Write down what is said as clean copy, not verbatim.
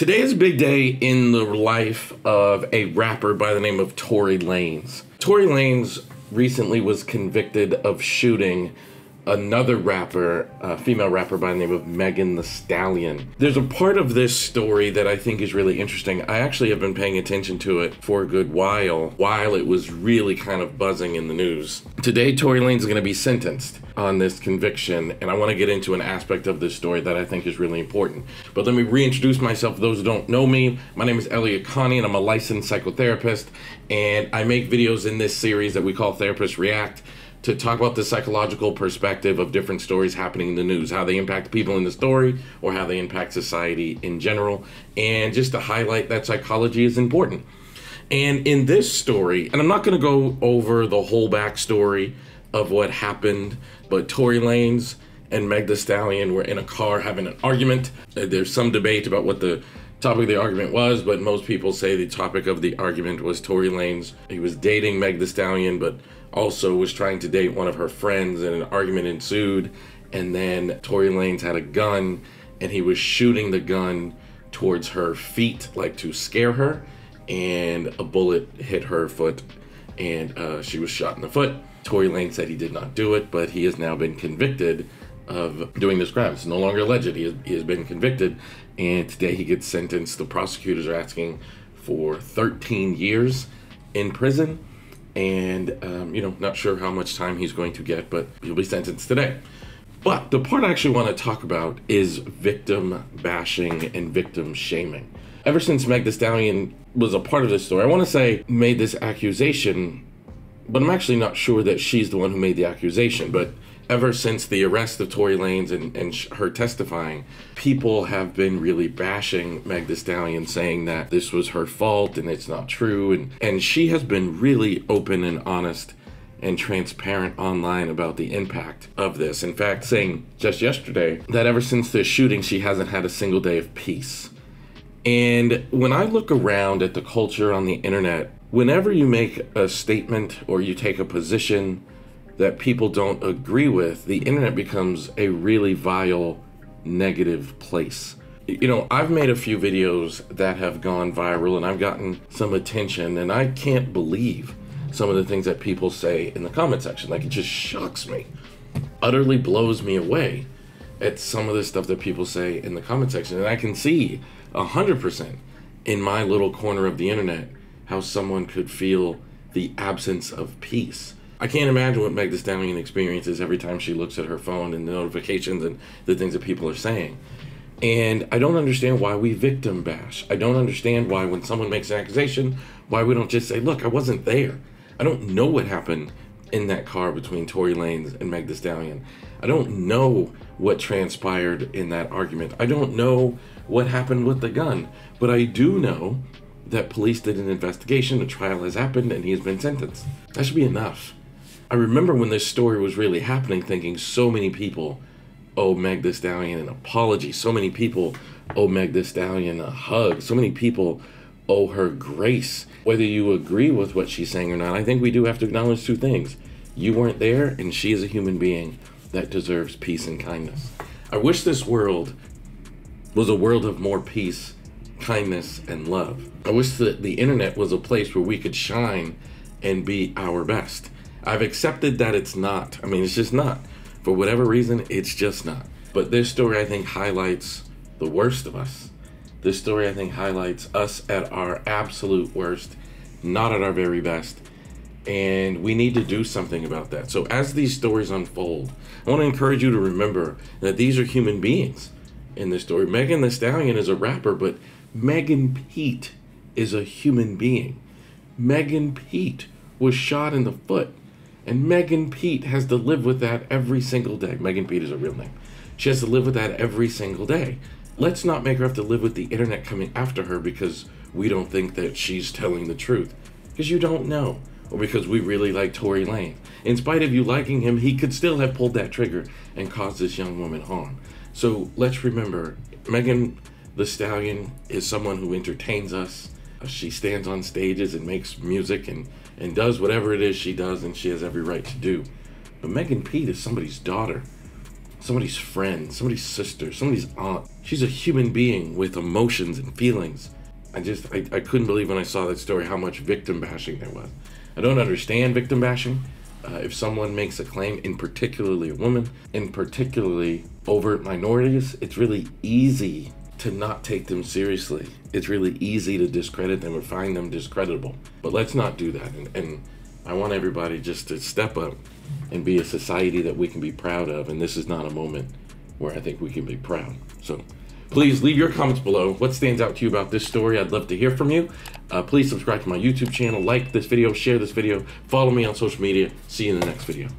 Today is a big day in the life of a rapper by the name of Tory Lanez. Tory Lanez recently was convicted of shooting another rapper, a female rapper by the name of Megan Thee Stallion. There's a part of this story that I think is really interesting. I actually have been paying attention to it for a good while it was really kind of buzzing in the news. Today, Tory Lanez is going to be sentenced on this conviction, and I want to get into an aspect of this story that I think is really important. But let me reintroduce myself for those who don't know me. My name is Elliott Connie, and I'm a licensed psychotherapist, and I make videos in this series that we call Therapists React to talk about the psychological perspective of different stories happening in the news, how they impact people in the story or how they impact society in general, and just to highlight that psychology is important. And in this story, and I'm not going to go over the whole backstory of what happened, but Tory Lanez and Meg Thee Stallion were in a car having an argument. There's some debate about what the topic of the argument was, but most people say the topic of the argument was Tory Lanez. He was dating Meg Thee Stallion, but also was trying to date one of her friends, and an argument ensued. And then Tory Lanez had a gun, and he was shooting the gun towards her feet, like to scare her, and a bullet hit her foot, and she was shot in the foot. Tory Lanez said he did not do it, but he has now been convicted of doing this crime. It's no longer alleged. He has been convicted, and today he gets sentenced. The prosecutors are asking for 13 years in prison, and not sure how much time he's going to get, but he'll be sentenced today. But the part I actually want to talk about is victim bashing and victim shaming. Ever since Meg Thee Stallion was a part of this story, I want to say made this accusation, but I'm actually not sure that she's the one who made the accusation. But ever since the arrest of Tory Lanez and her testifying, people have been really bashing Meg Thee Stallion, saying that this was her fault and it's not true. And she has been really open and honest and transparent online about the impact of this. In fact, saying just yesterday that ever since the shooting, she hasn't had a single day of peace. And when I look around at the culture on the internet, whenever you make a statement or you take a position that people don't agree with, the internet becomes a really vile, negative place. I've made a few videos that have gone viral and I've gotten some attention, and I can't believe some of the things that people say in the comment section. Like, it just shocks me, utterly blows me away at some of the stuff that people say in the comment section. And I can see 100% in my little corner of the internet how someone could feel the absence of peace. I can't imagine what Meg Thee Stallion experiences every time she looks at her phone and the notifications and the things that people are saying. And I don't understand why we victim bash. I don't understand why when someone makes an accusation, why we don't just say, look, I wasn't there. I don't know what happened in that car between Tory Lanez and Meg Thee Stallion. I don't know what transpired in that argument. I don't know what happened with the gun, but I do know that police did an investigation, a trial has happened, and he has been sentenced. That should be enough. I remember when this story was really happening thinking so many people owe Meg Thee Stallion an apology. So many people owe Meg Thee Stallion a hug. So many people owe her grace. Whether you agree with what she's saying or not, I think we do have to acknowledge two things. You weren't there, and she is a human being that deserves peace and kindness. I wish this world was a world of more peace, kindness, and love. I wish that the internet was a place where we could shine and be our best. I've accepted that it's not. I mean, it's just not. For whatever reason, it's just not. But this story, I think, highlights the worst of us. This story, I think, highlights us at our absolute worst, not at our very best. And we need to do something about that. So as these stories unfold, I want to encourage you to remember that these are human beings in this story. Megan Thee Stallion is a rapper, but Megan Pete is a human being. Megan Pete was shot in the foot, and Megan Pete has to live with that every single day. Megan Pete is a real name. She has to live with that every single day. Let's not make her have to live with the internet coming after her because we don't think that she's telling the truth. Because you don't know. Or because we really like Tory Lanez. In spite of you liking him, he could still have pulled that trigger and caused this young woman harm. So let's remember, Megan Thee Stallion is someone who entertains us. She stands on stages and makes music and does whatever it is she does, and she has every right to do. But Megan Pete is somebody's daughter. somebody's friend, somebody's sister, somebody's aunt. She's a human being with emotions and feelings. I couldn't believe when I saw that story how much victim bashing there was. I don't understand victim bashing. If someone makes a claim, in particularly a woman, in particularly overt minorities, it's really easy to not take them seriously. It's really easy to discredit them or find them discreditable. But let's not do that. And I want everybody just to step up and be a society that we can be proud of. And this is not a moment where I think we can be proud. So please leave your comments below. What stands out to you about this story? I'd love to hear from you. Please subscribe to my YouTube channel, like this video, share this video, follow me on social media. See you in the next video.